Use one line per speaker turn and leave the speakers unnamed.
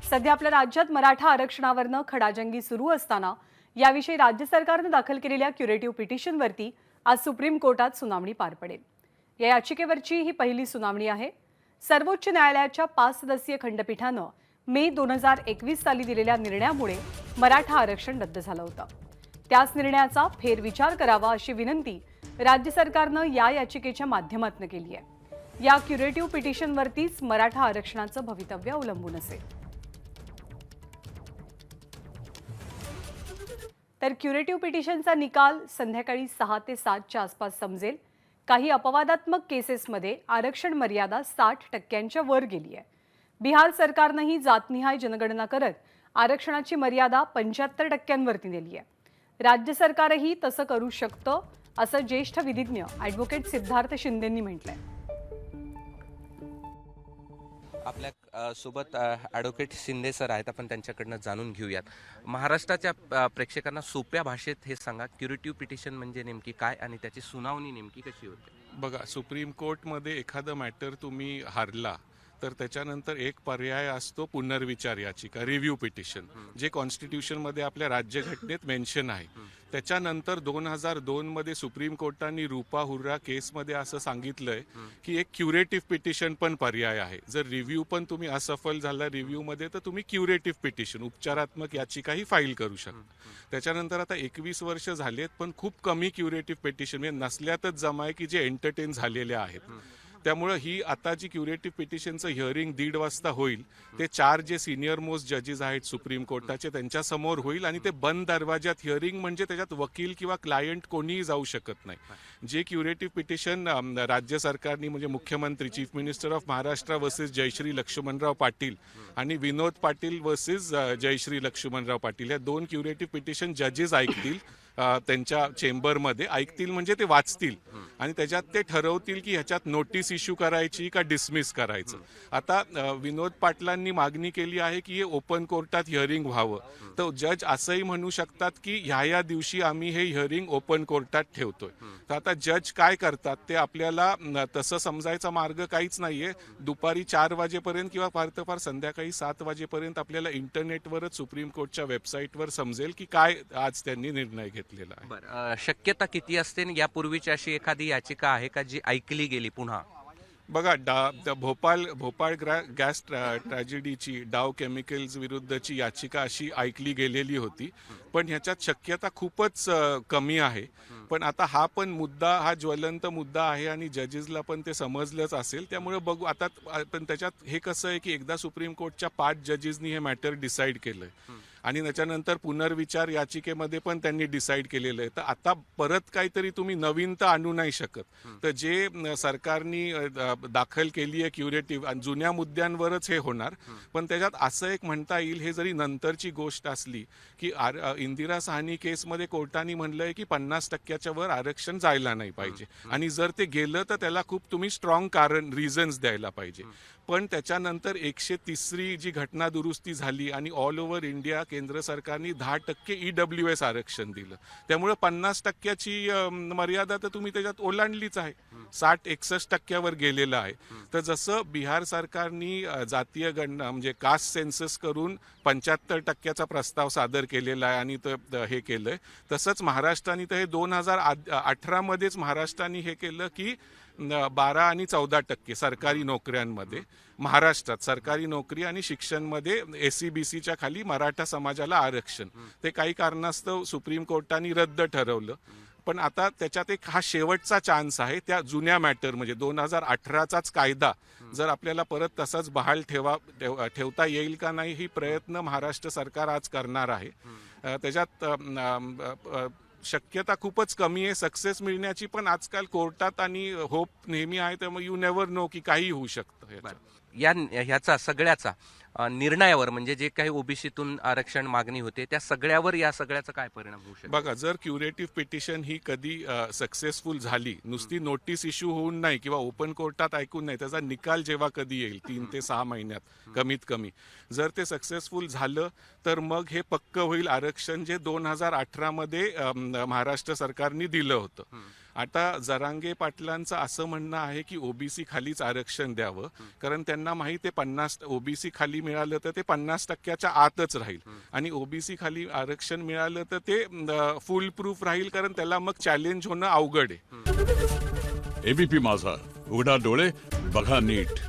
सध्या आपल्या राज्यात मराठा आरक्षणावरनं खडाजंगी सुरू असताना याविषयी राज्य सरकारने दाखल केलेल्या क्युरेटिव्ह पिटिशनवरती आज सुप्रीम कोर्टात सुनावणी पार पडेल। या याचिकेवरची ही पहिली सुनावणी आहे। सर्वोच्च न्यायालयाच्या 5 सदस्यीय खंडपीठानं मे 2021 साली दिलेल्या निर्णयामुळे मराठा आरक्षण रद्द झालं होतं। त्याच निर्णयाचा फेरविचार करावा अशी विनंती राज्य सरकारनं या याचिकेच्या माध्यमातून केली आहे। या क्युरेटिव्ह पिटिशनवरतीच मराठा आरक्षणाचं भवितव्य अवलंबून असेल। तर क्युरेटिव्ह पिटिशनचा निकाल संध्याकाळी 6 ते 7 च्या आसपास समजेल। काही अपवादात्मक केसेसमध्ये आरक्षण मर्यादा 60% वर गेली आहे। बिहार सरकारनंही जातनिहाय जनगणना करत आरक्षणाची मर्यादा 75% वरती नेली आहे। राज्य सरकारही तसं करू शकतं असं ज्येष्ठ विधिज्ञ ॲडव्होकेट सिद्धार्थ शिंदेंनी म्हटलंय।
आपल्या सोबत ॲडव्होकेट शिंदे सर आहेत, आपण त्यांच्याकडनं जाणून घेऊयात। महाराष्ट्राच्या प्रेक्षकांना सोप्या भाषेत हे सांगा, क्युरेटिव्ह पिटिशन म्हणजे नेमकी काय आणि त्याची सुनावणी नेमकी कशी होते?
बघा, सुप्रीम कोर्टमध्ये एखादं मॅटर तुम्ही हारला तर त्याच्यानंतर एक पर्याय असतो पुनर्विचार याचिका, रिव्ह्यू पिटिशन, जे कॉन्स्टिट्यूशनमध्ये आपल्या राज्यघटनेत मेन्शन आहे। त्याच्यानंतर 2002 मध्ये सुप्रीम कोर्टाने रूपा हुर्रा केसमध्ये असं सांगितलंय की एक क्युरेटिव्ह पिटिशन पण पर्याय आहे। जर रिव्ह्यू पण तुम्ही असफल झाला रिव्ह्यूमध्ये तर तुम्ही क्युरेटिव्ह पिटिशन, उपचारात्मक याचिकाही फाईल करू शकता। त्याच्यानंतर आता 21 वर्ष झालेत, पण खूप कमी क्युरेटिव्ह पिटिशन म्हणजे नसल्यातच जमा आहे की जे एंटरटेन झालेले आहेत। त्यामुळे ही आता जी क्युरेटिव्ह पिटिशनचं हिअरिंग 1:30 वाजता होईल, ते 4 जे सिनियर मोस्ट जजेस आहेत सुप्रीम कोर्टाचे त्यांच्या समोर होईल आणि ते बंद दरवाज्यात हिअरिंग, म्हणजे त्याच्यात वकील किंवा क्लायंट कोणीही जाऊ शकत नाही। जे क्युरेटिव्ह पिटिशन राज्य सरकारने म्हणजे मुख्यमंत्री, chief minister of Maharashtra versus Jayashree Laxmanrao Patil आणि विनोद पाटील वर्सेस जयश्री लक्ष्मणराव पाटील, या 2 क्युरेटिव्ह पिटिशन जजेस ऐकतील, त्यांच्या चेंबरमध्ये ऐकतील, म्हणजे ते वाचतील आणि त्याच्यात ते ठरवतील की ह्याच्यात नोटीस इश्यू करायची का डिसमिस करायचं। आता विनोद पाटलांनी मागणी केली आहे की हे ओपन कोर्टात हिअरिंग व्हावं, तर जज असंही म्हणू शकतात की ह्या दिवशी आम्ही हे हिअरिंग ओपन कोर्टात ठेवतोय। तर आता जज काय करतात ते आपल्याला तसं समजायचा मार्ग काहीच नाहीये। दुपारी 4 वाजेपर्यंत किंवा फार तर फार संध्याकाळी 7 वाजेपर्यंत आपल्याला इंटरनेटवरच सुप्रीम कोर्टच्या वेबसाईटवर समजेल की काय आज त्यांनी निर्णय घेतलेला आहे।
बरं, शक्यता किती असते? यापूर्वीची अशी एखादी याचिका आहे का जी ऐकली गेली पुन्हा?
बघा, भोपाळ गॅस ट्रॅजेडीची डाव केमिकल्स विरुद्धची याचिका अशी ऐकली गेलेली होती, पण ह्याच्यात शक्यता खूपच कमी आहे। पण आता हा पण मुद्दा, हा ज्वलंत मुद्दा आहे आणि जजेसला पण ते समजलंच असेल, त्यामुळे बघू आता। पण त्याच्यात हे कसं आहे की एकदा सुप्रीम कोर्टच्या 5 जजेसनी हे मॅटर डिसाईड केलंय आणि त्याच्यानंतर पुनर्विचार याचिकेमध्ये पण त्यांनी डिसाईड केलेलं आहे। तर आता परत काहीतरी तुम्ही नवीन तर आणू नाही शकत। तर जे सरकारनी दाखल केली आहे क्युरेटिव्ह, जुन्या मुद्द्यांवरच हे होणार। पण त्याच्यात असं एक म्हणता येईल, हे जरी नंतरची गोष्ट असली की इंदिरा साहनी केसमध्ये कोर्टाने म्हणलंय की 50% वर आरक्षण जायला नाही पाहिजे आणि जर ते गेलं तर त्याला खूप तुम्ही स्ट्रॉंग कारण, रिझन्स द्यायला पाहिजे। पण त्याच्यानंतर 130री जी घटना दुरुस्ती झाली आणि ऑल ओव्हर इंडिया केंद्र सरकारने 10% EWS आरक्षण दिलं, त्यामुळे 50%ची मर्यादा तर तुम्ही त्याच्यात ओलांडलीच आहे, 60-61% वर गेलेलं आहे। तर जसं बिहार सरकारनी जातीय गणना म्हणजे कास्ट सेन्सस करून 75%चा प्रस्ताव सादर केलेला आहे आणि हे केलंय, तसंच महाराष्ट्राने तर हे 2018 मध्येच महाराष्ट्राने हे केलं की 12 आणि 14% सरकारी नोकऱ्यांमध्ये, महाराष्ट्रात सरकारी नोकरी आणि शिक्षणमध्ये SCBCच्या खाली मराठा समाजाला आरक्षण, ते काही कारणास्तव सुप्रीम कोर्टाने रद्द ठरवलं। पण आता त्याच्यात एक हा शेवटचा चान्स आहे, त्या जुन्या मॅटर म्हणजे 2018चाच कायदा जर आपल्याला परत तसाच बहाल ठेवता येईल का नाही, ही प्रयत्न महाराष्ट्र सरकार आज करणार आहे। त्याच्यात शक्यता खूपच कमी आहे सक्सेस मिळण्याची, पण आजकाल कोर्टात आणि होप नेहमी आहे, त्यामुळे यू नेव्हर नो की काही होऊ शकतं।
ह्याचा सगळ्याचा निर्णयावर, म्हणजे जे काही ओबीसीतून आरक्षण मागणी होते त्या सगळ्यावर या सगळ्याचा काय परिणाम होऊ शकतो?
बघा, जर क्युरेटिव्ह पिटिशन ही कधी सक्सेसफुल झाली, नुसती नोटीस इश्यू होऊन नाही किंवा ओपन कोर्टात ऐकून नाही, त्याचा निकाल जेव्हा कधी येईल 3 ते 6 महिन्यात कमीत कमी, जर ते सक्सेसफुल झालं तर मग हे पक्क होईल आरक्षण जे 2018 मध्ये महाराष्ट्र सरकारने दिलं होतं। आता जरांगे पाटलांचं असं म्हणणं आहे की ओबीसी खालीच आरक्षण द्यावं, कारण त्यांना माहिती आहे 50 ओबीसी खाली मिळालं तर ते 50% आतच राहील आणि ओबीसी खाली आरक्षण मिळालं तर ते फुल प्रूफ राहील, कारण त्याला मग चॅलेंज होणं अवघड आहे.
एबीपी माझा, उघडा डोळे बघा नीट.